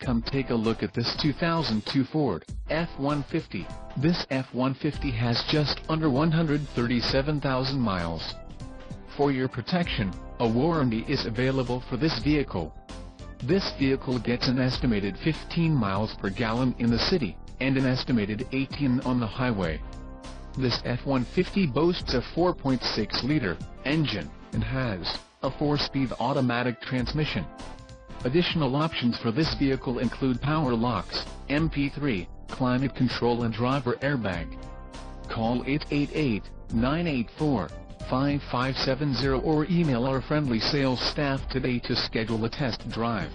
Come take a look at this 2002 Ford F-150. This F-150 has just under 137,000 miles. For your protection, a warranty is available for this vehicle. This vehicle gets an estimated 15 miles per gallon in the city, and an estimated 18 on the highway. This F-150 boasts a 4.6-liter engine, and has a 4-speed automatic transmission. Additional options for this vehicle include power locks, MP3, climate control and driver airbag. Call 888-984-5570 or email our friendly sales staff today to schedule a test drive.